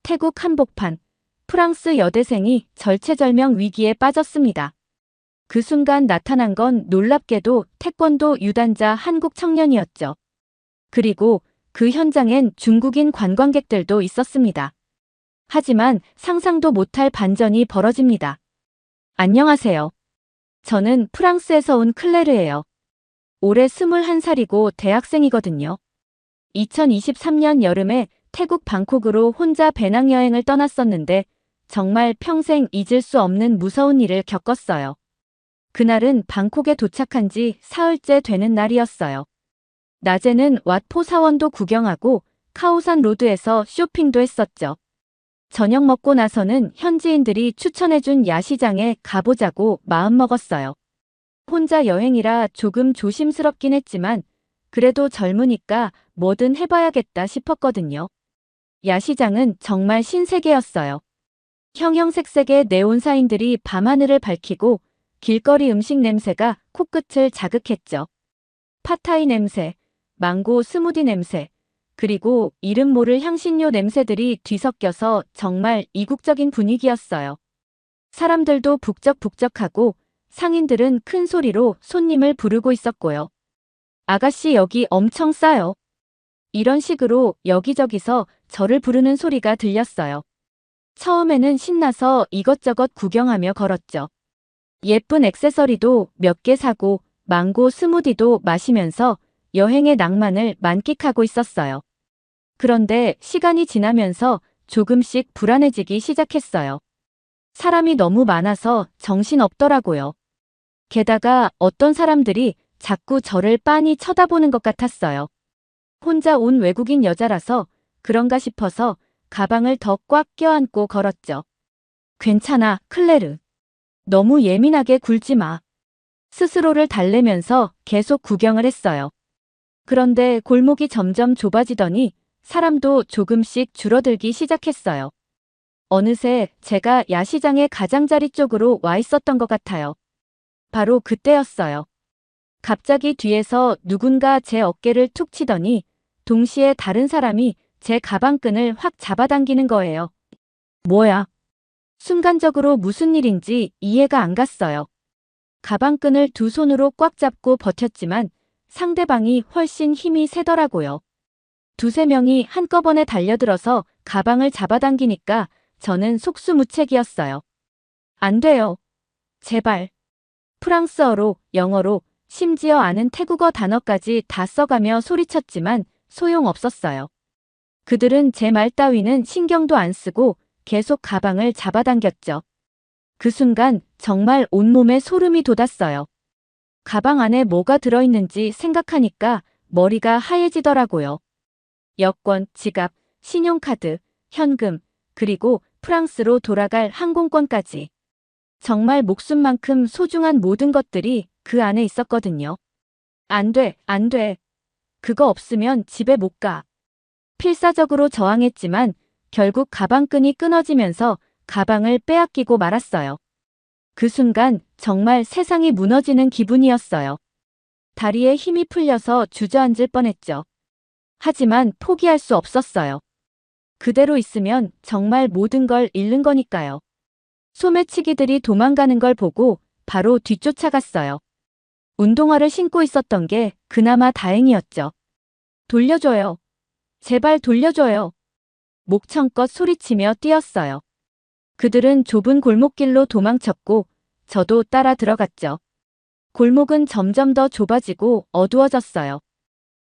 태국 한복판, 프랑스 여대생이 절체절명 위기에 빠졌습니다. 그 순간 나타난 건 놀랍게도 태권도 유단자 한국 청년이었죠. 그리고 그 현장엔 중국인 관광객들도 있었습니다. 하지만 상상도 못할 반전이 벌어집니다. 안녕하세요. 저는 프랑스에서 온 클레르예요. 올해 21살이고 대학생이거든요. 2023년 여름에 태국 방콕으로 혼자 배낭여행을 떠났었는데 정말 평생 잊을 수 없는 무서운 일을 겪었어요. 그날은 방콕에 도착한 지 사흘째 되는 날이었어요. 낮에는 왓포 사원도 구경하고 카오산 로드에서 쇼핑도 했었죠. 저녁 먹고 나서는 현지인들이 추천해준 야시장에 가보자고 마음먹었어요. 혼자 여행이라 조금 조심스럽긴 했지만 그래도 젊으니까 뭐든 해봐야겠다 싶었거든요. 야시장은 정말 신세계였어요. 형형색색의 네온사인들이 밤하늘을 밝히고 길거리 음식 냄새가 코끝을 자극했죠. 팟타이 냄새, 망고 스무디 냄새, 그리고 이름 모를 향신료 냄새들이 뒤섞여서 정말 이국적인 분위기였어요. 사람들도 북적북적하고 상인들은 큰 소리로 손님을 부르고 있었고요. 아가씨 여기 엄청 싸요. 이런 식으로 여기저기서 저를 부르는 소리가 들렸어요. 처음에는 신나서 이것저것 구경하며 걸었죠. 예쁜 액세서리도 몇 개 사고 망고 스무디도 마시면서 여행의 낭만을 만끽하고 있었어요. 그런데 시간이 지나면서 조금씩 불안해지기 시작했어요. 사람이 너무 많아서 정신없더라고요. 게다가 어떤 사람들이 자꾸 저를 빤히 쳐다보는 것 같았어요. 혼자 온 외국인 여자라서 그런가 싶어서 가방을 더 꽉 껴안고 걸었죠. 괜찮아, 클레르. 너무 예민하게 굴지 마. 스스로를 달래면서 계속 구경을 했어요. 그런데 골목이 점점 좁아지더니 사람도 조금씩 줄어들기 시작했어요. 어느새 제가 야시장의 가장자리 쪽으로 와 있었던 것 같아요. 바로 그때였어요. 갑자기 뒤에서 누군가 제 어깨를 툭 치더니 동시에 다른 사람이 제 가방끈을 확 잡아당기는 거예요. 뭐야? 순간적으로 무슨 일인지 이해가 안 갔어요. 가방끈을 두 손으로 꽉 잡고 버텼지만 상대방이 훨씬 힘이 세더라고요. 두세 명이 한꺼번에 달려들어서 가방을 잡아당기니까 저는 속수무책이었어요. 안 돼요. 제발. 프랑스어로, 영어로, 심지어 아는 태국어 단어까지 다 써가며 소리쳤지만 소용없었어요. 그들은 제 말 따위는 신경도 안 쓰고 계속 가방을 잡아당겼죠. 그 순간 정말 온몸에 소름이 돋았어요. 가방 안에 뭐가 들어있는지 생각하니까 머리가 하얘지더라고요. 여권, 지갑, 신용카드, 현금, 그리고 프랑스로 돌아갈 항공권까지. 정말 목숨만큼 소중한 모든 것들이 그 안에 있었거든요. 안 돼, 안 돼. 그거 없으면 집에 못 가. 필사적으로 저항했지만 결국 가방끈이 끊어지면서 가방을 빼앗기고 말았어요. 그 순간 정말 세상이 무너지는 기분이었어요. 다리에 힘이 풀려서 주저앉을 뻔했죠. 하지만 포기할 수 없었어요. 그대로 있으면 정말 모든 걸 잃는 거니까요. 소매치기들이 도망가는 걸 보고 바로 뒤쫓아갔어요. 운동화를 신고 있었던 게 그나마 다행이었죠. 돌려줘요. 제발 돌려줘요. 목청껏 소리치며 뛰었어요. 그들은 좁은 골목길로 도망쳤고 저도 따라 들어갔죠. 골목은 점점 더 좁아지고 어두워졌어요.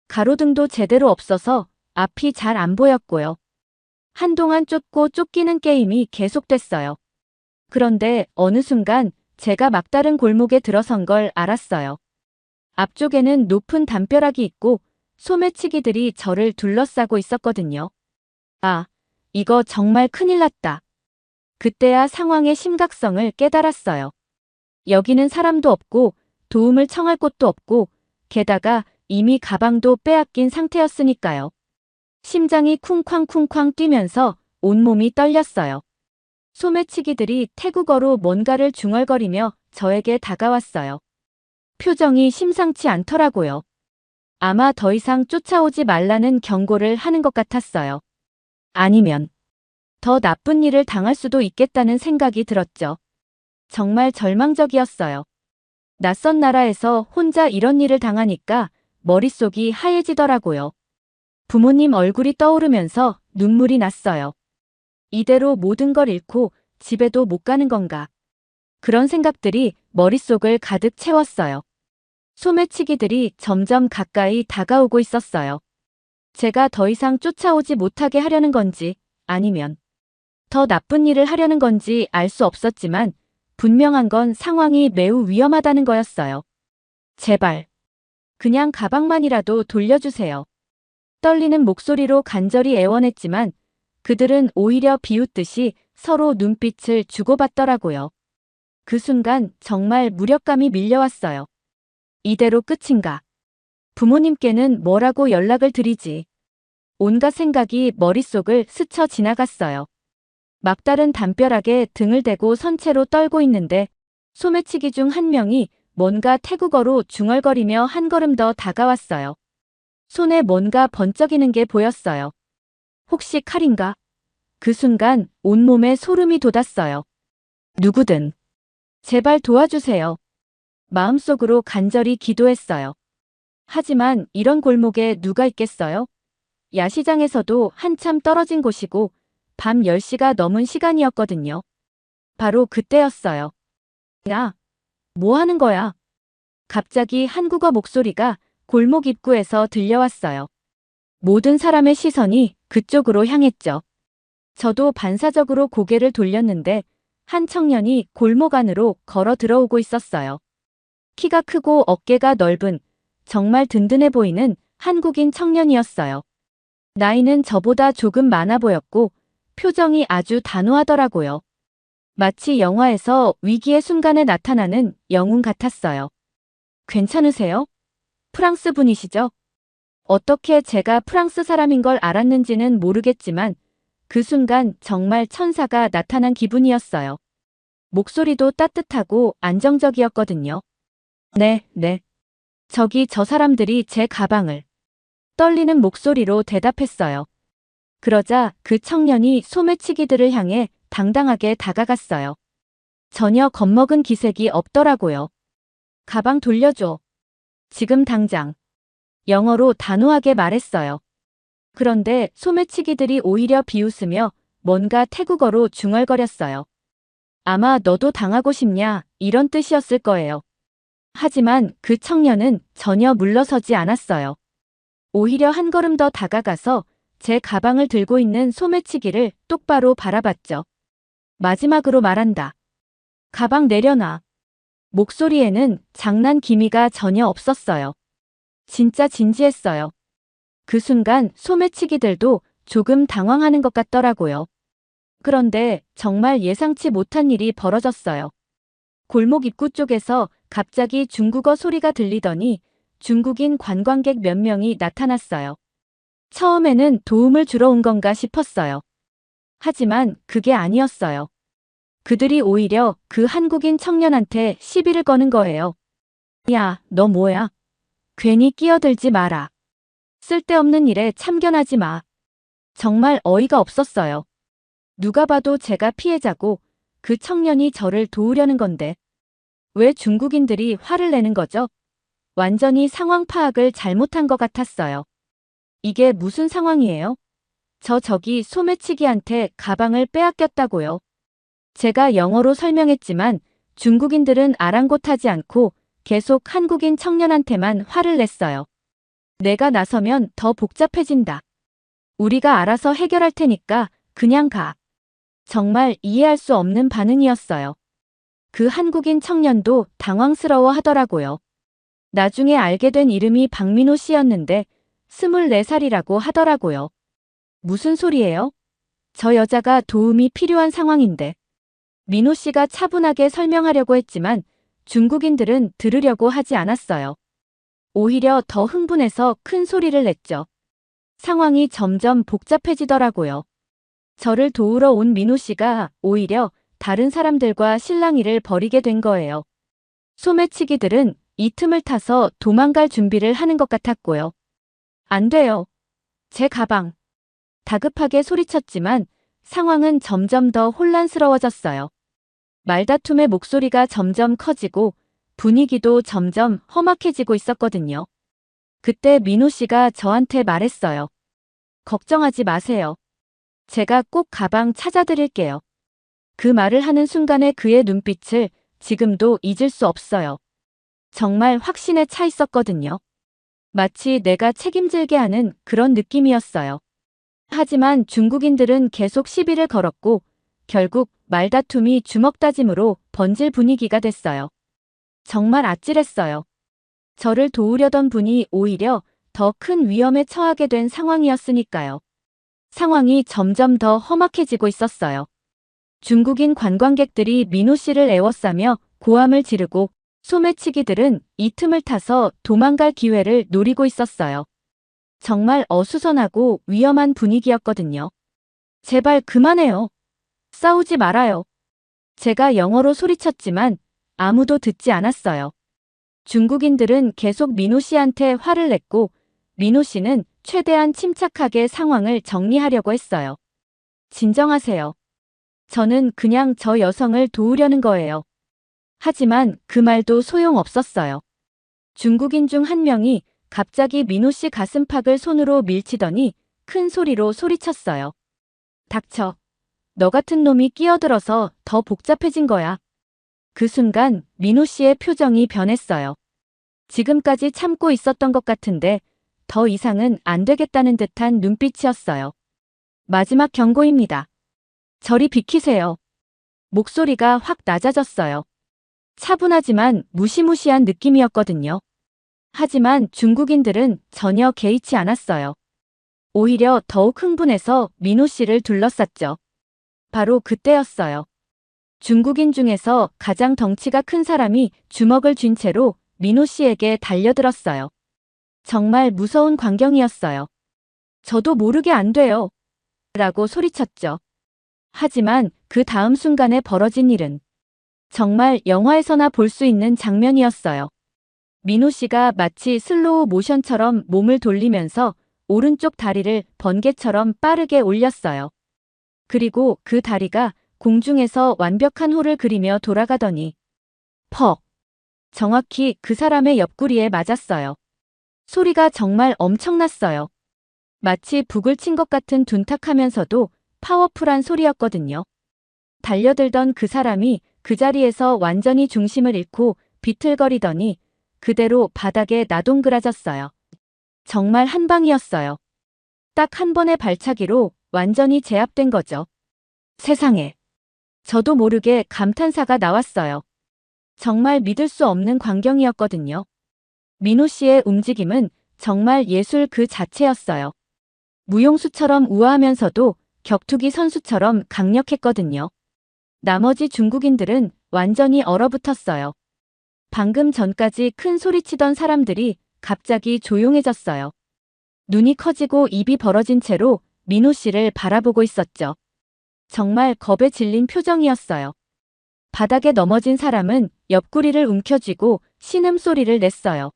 가로등도 제대로 없어서 앞이 잘 안 보였고요. 한동안 쫓고 쫓기는 게임이 계속됐어요. 그런데 어느 순간 제가 막다른 골목에 들어선 걸 알았어요. 앞쪽에는 높은 담벼락이 있고 소매치기들이 저를 둘러싸고 있었거든요. 아, 이거 정말 큰일 났다. 그때야 상황의 심각성을 깨달았어요. 여기는 사람도 없고 도움을 청할 곳도 없고 게다가 이미 가방도 빼앗긴 상태였으니까요. 심장이 쿵쾅쿵쾅 뛰면서 온몸이 떨렸어요. 소매치기들이 태국어로 뭔가를 중얼거리며 저에게 다가왔어요. 표정이 심상치 않더라고요. 아마 더 이상 쫓아오지 말라는 경고를 하는 것 같았어요. 아니면 더 나쁜 일을 당할 수도 있겠다는 생각이 들었죠. 정말 절망적이었어요. 낯선 나라에서 혼자 이런 일을 당하니까 머릿속이 하얘지더라고요. 부모님 얼굴이 떠오르면서 눈물이 났어요. 이대로 모든 걸 잃고 집에도 못 가는 건가. 그런 생각들이 머릿속을 가득 채웠어요. 소매치기들이 점점 가까이 다가오고 있었어요. 제가 더 이상 쫓아오지 못하게 하려는 건지 아니면 더 나쁜 일을 하려는 건지 알 수 없었지만 분명한 건 상황이 매우 위험하다는 거였어요. 제발, 그냥 가방만이라도 돌려주세요. 떨리는 목소리로 간절히 애원했지만 그들은 오히려 비웃듯이 서로 눈빛을 주고받더라고요. 그 순간 정말 무력감이 밀려왔어요. 이대로 끝인가? 부모님께는 뭐라고 연락을 드리지? 온갖 생각이 머릿속을 스쳐 지나갔어요. 막달은 담벼락에 등을 대고 선체로 떨고 있는데 소매치기 중 한 명이 뭔가 태국어로 중얼거리며 한 걸음 더 다가왔어요. 손에 뭔가 번쩍이는 게 보였어요. 혹시 칼인가? 그 순간 온몸에 소름이 돋았어요. 누구든 제발 도와주세요. 마음속으로 간절히 기도했어요. 하지만 이런 골목에 누가 있겠어요? 야시장에서도 한참 떨어진 곳이고 밤 10시가 넘은 시간이었거든요. 바로 그때였어요. 야, 뭐 하는 거야? 갑자기 한국어 목소리가 골목 입구에서 들려왔어요. 모든 사람의 시선이 그쪽으로 향했죠. 저도 반사적으로 고개를 돌렸는데 한 청년이 골목 안으로 걸어 들어오고 있었어요. 키가 크고 어깨가 넓은 정말 든든해 보이는 한국인 청년이었어요. 나이는 저보다 조금 많아 보였고 표정이 아주 단호하더라고요. 마치 영화에서 위기의 순간에 나타나는 영웅 같았어요. 괜찮으세요? 프랑스 분이시죠? 어떻게 제가 프랑스 사람인 걸 알았는지는 모르겠지만 그 순간 정말 천사가 나타난 기분이었어요. 목소리도 따뜻하고 안정적이었거든요. 네. 저기 저 사람들이 제 가방을 떨리는 목소리로 대답했어요. 그러자 그 청년이 소매치기들을 향해 당당하게 다가갔어요. 전혀 겁먹은 기색이 없더라고요. 가방 돌려줘. 지금 당장. 영어로 단호하게 말했어요. 그런데 소매치기들이 오히려 비웃으며 뭔가 태국어로 중얼거렸어요. 아마 너도 당하고 싶냐 이런 뜻이었을 거예요. 하지만 그 청년은 전혀 물러서지 않았어요. 오히려 한 걸음 더 다가가서 제 가방을 들고 있는 소매치기를 똑바로 바라봤죠. 마지막으로 말한다. 가방 내려놔. 목소리에는 장난 기미가 전혀 없었어요. 진짜 진지했어요. 그 순간 소매치기들도 조금 당황하는 것 같더라고요. 그런데 정말 예상치 못한 일이 벌어졌어요. 골목 입구 쪽에서 갑자기 중국어 소리가 들리더니 중국인 관광객 몇 명이 나타났어요. 처음에는 도움을 주러 온 건가 싶었어요. 하지만 그게 아니었어요. 그들이 오히려 그 한국인 청년한테 시비를 거는 거예요. 야, 너 뭐야? 괜히 끼어들지 마라. 쓸데없는 일에 참견하지 마. 정말 어이가 없었어요. 누가 봐도 제가 피해자고 그 청년이 저를 도우려는 건데 왜 중국인들이 화를 내는 거죠? 완전히 상황 파악을 잘못한 것 같았어요. 이게 무슨 상황이에요? 저기 소매치기한테 가방을 빼앗겼다고요. 제가 영어로 설명했지만 중국인들은 아랑곳하지 않고 계속 한국인 청년한테만 화를 냈어요. 내가 나서면 더 복잡해진다. 우리가 알아서 해결할 테니까 그냥 가. 정말 이해할 수 없는 반응이었어요. 그 한국인 청년도 당황스러워 하더라고요. 나중에 알게 된 이름이 박민호 씨였는데 24살이라고 하더라고요. 무슨 소리예요? 저 여자가 도움이 필요한 상황인데. 민호 씨가 차분하게 설명하려고 했지만 중국인들은 들으려고 하지 않았어요. 오히려 더 흥분해서 큰 소리를 냈죠. 상황이 점점 복잡해지더라고요. 저를 도우러 온 민호 씨가 오히려 다른 사람들과 실랑이를 벌이게 된 거예요. 소매치기들은 이 틈을 타서 도망갈 준비를 하는 것 같았고요. 안 돼요. 제 가방. 다급하게 소리쳤지만 상황은 점점 더 혼란스러워졌어요. 말다툼의 목소리가 점점 커지고 분위기도 점점 험악해지고 있었거든요. 그때 민호 씨가 저한테 말했어요. 걱정하지 마세요. 제가 꼭 가방 찾아드릴게요. 그 말을 하는 순간에 그의 눈빛을 지금도 잊을 수 없어요. 정말 확신에 차 있었거든요. 마치 내가 책임질게 하는 그런 느낌이었어요. 하지만 중국인들은 계속 시비를 걸었고 결국 말다툼이 주먹다짐으로 번질 분위기가 됐어요. 정말 아찔했어요. 저를 도우려던 분이 오히려 더 큰 위험에 처하게 된 상황이었으니까요. 상황이 점점 더 험악해지고 있었어요. 중국인 관광객들이 민호 씨를 애워싸며 고함을 지르고 소매치기들은 이 틈을 타서 도망갈 기회를 노리고 있었어요. 정말 어수선하고 위험한 분위기였거든요. 제발 그만해요. 싸우지 말아요. 제가 영어로 소리쳤지만 아무도 듣지 않았어요. 중국인들은 계속 민호 씨한테 화를 냈고 민호 씨는 최대한 침착하게 상황을 정리하려고 했어요. 진정하세요. 저는 그냥 저 여성을 도우려는 거예요. 하지만 그 말도 소용없었어요. 중국인 중 한 명이 갑자기 민호 씨 가슴팍을 손으로 밀치더니 큰 소리로 소리쳤어요. 닥쳐. 너 같은 놈이 끼어들어서 더 복잡해진 거야. 그 순간 민호 씨의 표정이 변했어요. 지금까지 참고 있었던 것 같은데 더 이상은 안 되겠다는 듯한 눈빛이었어요. 마지막 경고입니다. 저리 비키세요. 목소리가 확 낮아졌어요. 차분하지만 무시무시한 느낌이었거든요. 하지만 중국인들은 전혀 개의치 않았어요. 오히려 더욱 흥분해서 민호 씨를 둘러쌌죠. 바로 그때였어요. 중국인 중에서 가장 덩치가 큰 사람이 주먹을 쥔 채로 민호 씨에게 달려들었어요. 정말 무서운 광경이었어요. 저도 모르게 안 돼요. 라고 소리쳤죠. 하지만 그 다음 순간에 벌어진 일은 정말 영화에서나 볼 수 있는 장면이었어요. 민호 씨가 마치 슬로우 모션처럼 몸을 돌리면서 오른쪽 다리를 번개처럼 빠르게 올렸어요. 그리고 그 다리가 공중에서 완벽한 호를 그리며 돌아가더니 퍽! 정확히 그 사람의 옆구리에 맞았어요. 소리가 정말 엄청났어요. 마치 북을 친 것 같은 둔탁하면서도 파워풀한 소리였거든요. 달려들던 그 사람이 그 자리에서 완전히 중심을 잃고 비틀거리더니 그대로 바닥에 나동그라졌어요. 정말 한 방이었어요. 딱 한 번의 발차기로 완전히 제압된 거죠. 세상에. 저도 모르게 감탄사가 나왔어요. 정말 믿을 수 없는 광경이었거든요. 민호 씨의 움직임은 정말 예술 그 자체였어요. 무용수처럼 우아하면서도 격투기 선수처럼 강력했거든요. 나머지 중국인들은 완전히 얼어붙었어요. 방금 전까지 큰 소리치던 사람들이 갑자기 조용해졌어요. 눈이 커지고 입이 벌어진 채로 민호 씨를 바라보고 있었죠. 정말 겁에 질린 표정이었어요. 바닥에 넘어진 사람은 옆구리를 움켜쥐고 신음소리를 냈어요.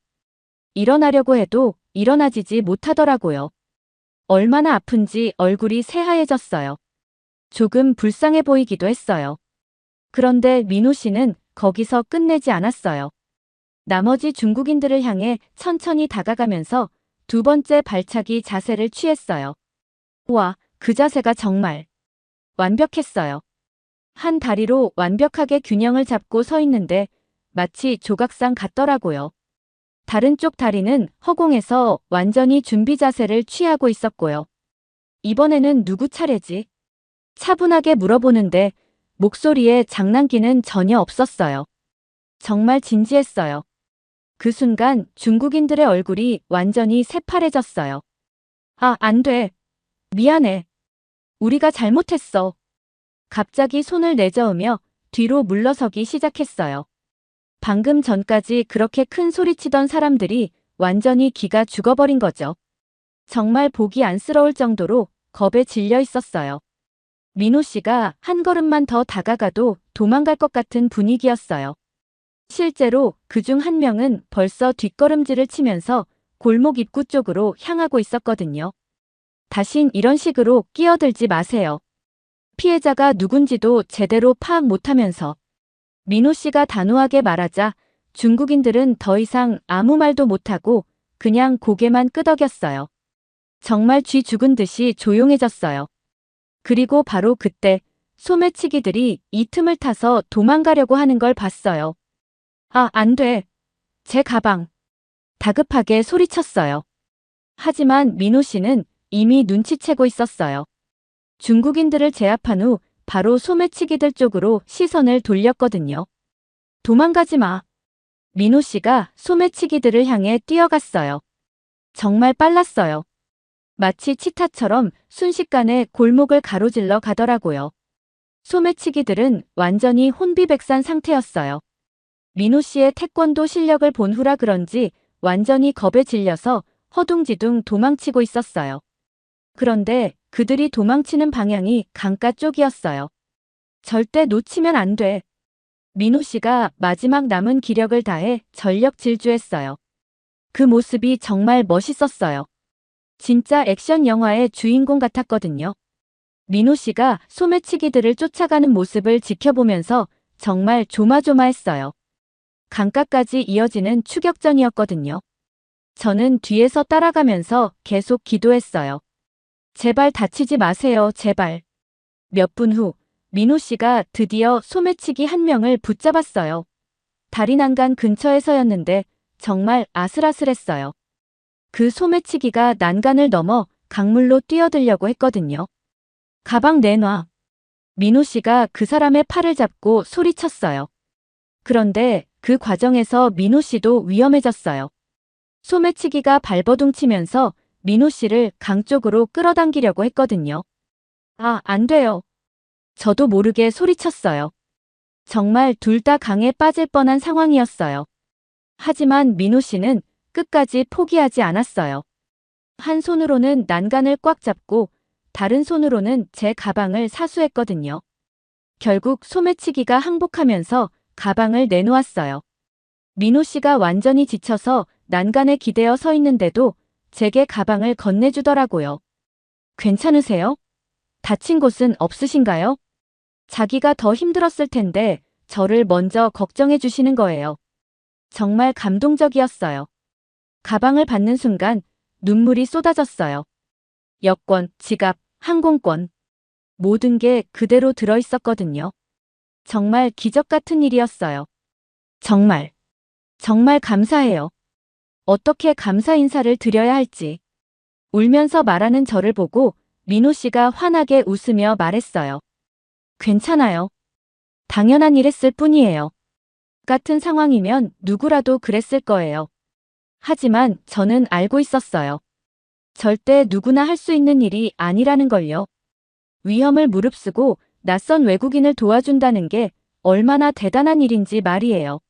일어나려고 해도 일어나지지 못하더라고요. 얼마나 아픈지 얼굴이 새하얘졌어요. 조금 불쌍해 보이기도 했어요. 그런데 민호 씨는 거기서 끝내지 않았어요. 나머지 중국인들을 향해 천천히 다가가면서 두 번째 발차기 자세를 취했어요. 와, 그 자세가 정말 완벽했어요. 한 다리로 완벽하게 균형을 잡고 서 있는데 마치 조각상 같더라고요. 다른 쪽 다리는 허공에서 완전히 준비 자세를 취하고 있었고요. 이번에는 누구 차례지? 차분하게 물어보는데 목소리에 장난기는 전혀 없었어요. 정말 진지했어요. 그 순간 중국인들의 얼굴이 완전히 새파래졌어요. 아, 안 돼. 미안해. 우리가 잘못했어. 갑자기 손을 내저으며 뒤로 물러서기 시작했어요. 방금 전까지 그렇게 큰 소리치던 사람들이 완전히 기가 죽어버린 거죠. 정말 보기 안쓰러울 정도로 겁에 질려 있었어요. 민호 씨가 한 걸음만 더 다가가도 도망갈 것 같은 분위기였어요. 실제로 그중 한 명은 벌써 뒷걸음질을 치면서 골목 입구 쪽으로 향하고 있었거든요. 다신 이런 식으로 끼어들지 마세요. 피해자가 누군지도 제대로 파악 못하면서 민호 씨가 단호하게 말하자 중국인들은 더 이상 아무 말도 못하고 그냥 고개만 끄덕였어요. 정말 쥐 죽은 듯이 조용해졌어요. 그리고 바로 그때 소매치기들이 이 틈을 타서 도망가려고 하는 걸 봤어요. 아, 안 돼. 제 가방. 다급하게 소리쳤어요. 하지만 민호 씨는 이미 눈치채고 있었어요. 중국인들을 제압한 후 바로 소매치기들 쪽으로 시선을 돌렸거든요. 도망가지 마. 민호 씨가 소매치기들을 향해 뛰어갔어요. 정말 빨랐어요. 마치 치타처럼 순식간에 골목을 가로질러 가더라고요. 소매치기들은 완전히 혼비백산 상태였어요. 민호 씨의 태권도 실력을 본 후라 그런지 완전히 겁에 질려서 허둥지둥 도망치고 있었어요. 그런데 그들이 도망치는 방향이 강가 쪽이었어요. 절대 놓치면 안 돼. 민호 씨가 마지막 남은 기력을 다해 전력 질주했어요. 그 모습이 정말 멋있었어요. 진짜 액션 영화의 주인공 같았거든요. 민호 씨가 소매치기들을 쫓아가는 모습을 지켜보면서 정말 조마조마했어요. 강가까지 이어지는 추격전이었거든요. 저는 뒤에서 따라가면서 계속 기도했어요. 제발 다치지 마세요, 제발. 몇 분 후, 민호 씨가 드디어 소매치기 한 명을 붙잡았어요. 다리 난간 근처에서였는데 정말 아슬아슬했어요. 그 소매치기가 난간을 넘어 강물로 뛰어들려고 했거든요. 가방 내놔. 민호 씨가 그 사람의 팔을 잡고 소리쳤어요. 그런데 그 과정에서 민호 씨도 위험해졌어요. 소매치기가 발버둥 치면서 민호 씨를 강 쪽으로 끌어당기려고 했거든요. 아, 안 돼요. 저도 모르게 소리쳤어요. 정말 둘 다 강에 빠질 뻔한 상황이었어요. 하지만 민호 씨는 끝까지 포기하지 않았어요. 한 손으로는 난간을 꽉 잡고 다른 손으로는 제 가방을 사수했거든요. 결국 소매치기가 항복하면서 가방을 내놓았어요. 민호 씨가 완전히 지쳐서 난간에 기대어 서 있는데도 제게 가방을 건네주더라고요. 괜찮으세요? 다친 곳은 없으신가요? 자기가 더 힘들었을 텐데 저를 먼저 걱정해 주시는 거예요. 정말 감동적이었어요. 가방을 받는 순간 눈물이 쏟아졌어요. 여권, 지갑, 항공권. 모든 게 그대로 들어있었거든요. 정말 기적 같은 일이었어요. 정말 감사해요. 어떻게 감사 인사를 드려야 할지. 울면서 말하는 저를 보고 민호 씨가 환하게 웃으며 말했어요. 괜찮아요. 당연한 일했을 뿐이에요. 같은 상황이면 누구라도 그랬을 거예요. 하지만 저는 알고 있었어요. 절대 누구나 할 수 있는 일이 아니라는 걸요. 위험을 무릅쓰고 낯선 외국인을 도와준다는 게 얼마나 대단한 일인지 말이에요.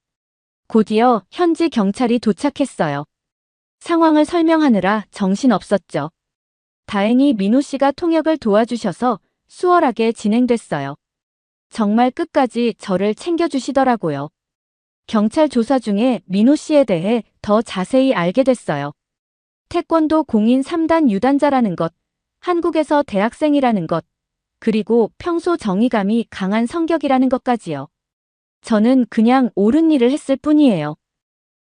곧이어 현지 경찰이 도착했어요. 상황을 설명하느라 정신없었죠. 다행히 민호 씨가 통역을 도와주셔서 수월하게 진행됐어요. 정말 끝까지 저를 챙겨주시더라고요. 경찰 조사 중에 민호 씨에 대해 더 자세히 알게 됐어요. 태권도 공인 3단 유단자라는 것, 한국에서 대학생이라는 것, 그리고 평소 정의감이 강한 성격이라는 것까지요. 저는 그냥 옳은 일을 했을 뿐이에요.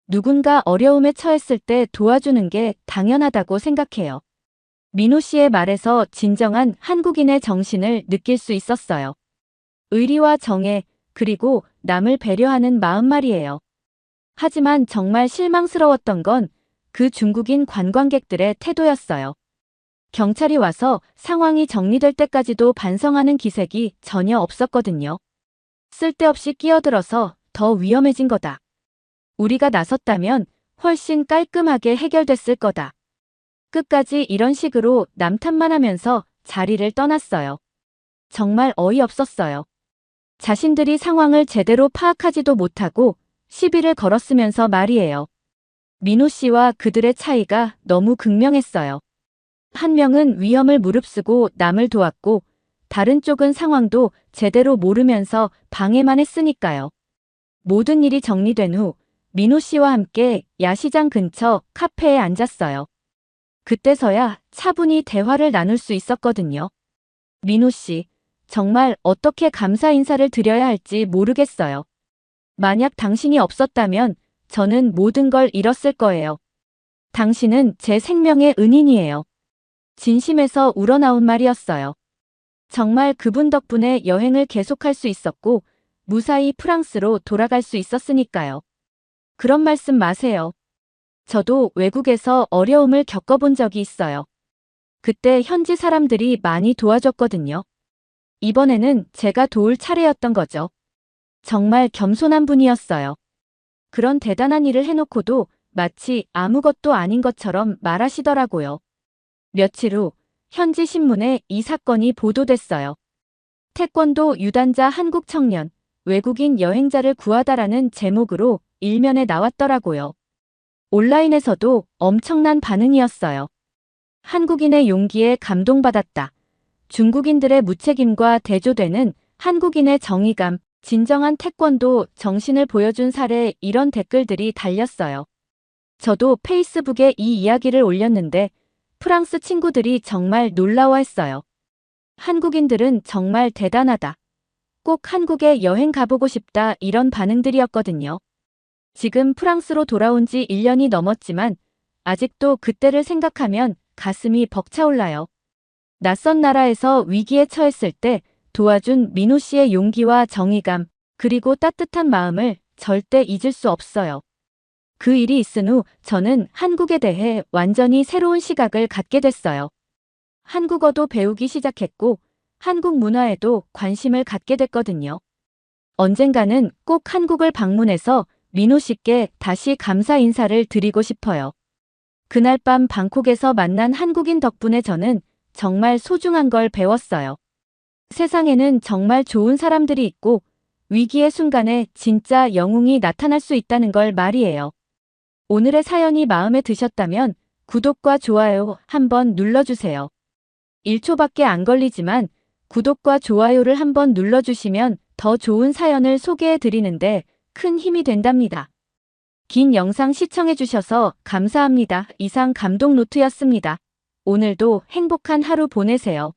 누군가 어려움에 처했을 때 도와주는 게 당연하다고 생각해요. 민호 씨의 말에서 진정한 한국인의 정신을 느낄 수 있었어요. 의리와 정의, 그리고 남을 배려하는 마음 말이에요. 하지만 정말 실망스러웠던 건 그 중국인 관광객들의 태도였어요. 경찰이 와서 상황이 정리될 때까지도 반성하는 기색이 전혀 없었거든요. 쓸데없이 끼어들어서 더 위험해진 거다. 우리가 나섰다면 훨씬 깔끔하게 해결됐을 거다. 끝까지 이런 식으로 남탓만 하면서 자리를 떠났어요. 정말 어이없었어요. 자신들이 상황을 제대로 파악하지도 못하고 시비를 걸었으면서 말이에요. 민호 씨와 그들의 차이가 너무 극명했어요. 한 명은 위험을 무릅쓰고 남을 도왔고 다른 쪽은 상황도 제대로 모르면서 방해만 했으니까요. 모든 일이 정리된 후 민호 씨와 함께 야시장 근처 카페에 앉았어요. 그때서야 차분히 대화를 나눌 수 있었거든요. 민호 씨, 정말 어떻게 감사 인사를 드려야 할지 모르겠어요. 만약 당신이 없었다면 저는 모든 걸 잃었을 거예요. 당신은 제 생명의 은인이에요. 진심에서 우러나온 말이었어요. 정말 그분 덕분에 여행을 계속할 수 있었고 무사히 프랑스로 돌아갈 수 있었으니까요. 그런 말씀 마세요. 저도 외국에서 어려움을 겪어본 적이 있어요. 그때 현지 사람들이 많이 도와줬거든요. 이번에는 제가 도울 차례였던 거죠. 정말 겸손한 분이었어요. 그런 대단한 일을 해놓고도 마치 아무것도 아닌 것처럼 말하시더라고요. 며칠 후 현지 신문에 이 사건이 보도됐어요. 태권도 유단자 한국 청년, 외국인 여행자를 구하다라는 제목으로 일면에 나왔더라고요. 온라인에서도 엄청난 반응이었어요. 한국인의 용기에 감동받았다. 중국인들의 무책임과 대조되는 한국인의 정의감, 진정한 태권도 정신을 보여준 사례 이런 댓글들이 달렸어요. 저도 페이스북에 이 이야기를 올렸는데 프랑스 친구들이 정말 놀라워했어요. 한국인들은 정말 대단하다. 꼭 한국에 여행 가보고 싶다 이런 반응들이었거든요. 지금 프랑스로 돌아온 지 1년이 넘었지만 아직도 그때를 생각하면 가슴이 벅차올라요. 낯선 나라에서 위기에 처했을 때 도와준 민호 씨의 용기와 정의감, 그리고 따뜻한 마음을 절대 잊을 수 없어요. 그 일이 있은 후 저는 한국에 대해 완전히 새로운 시각을 갖게 됐어요. 한국어도 배우기 시작했고 한국 문화에도 관심을 갖게 됐거든요. 언젠가는 꼭 한국을 방문해서 민호 씨께 다시 감사 인사를 드리고 싶어요. 그날 밤 방콕에서 만난 한국인 덕분에 저는 정말 소중한 걸 배웠어요. 세상에는 정말 좋은 사람들이 있고 위기의 순간에 진짜 영웅이 나타날 수 있다는 걸 말이에요. 오늘의 사연이 마음에 드셨다면 구독과 좋아요 한번 눌러주세요. 1초밖에 안 걸리지만 구독과 좋아요를 한번 눌러주시면 더 좋은 사연을 소개해드리는데 큰 힘이 된답니다. 긴 영상 시청해주셔서 감사합니다. 이상 감동노트였습니다. 오늘도 행복한 하루 보내세요.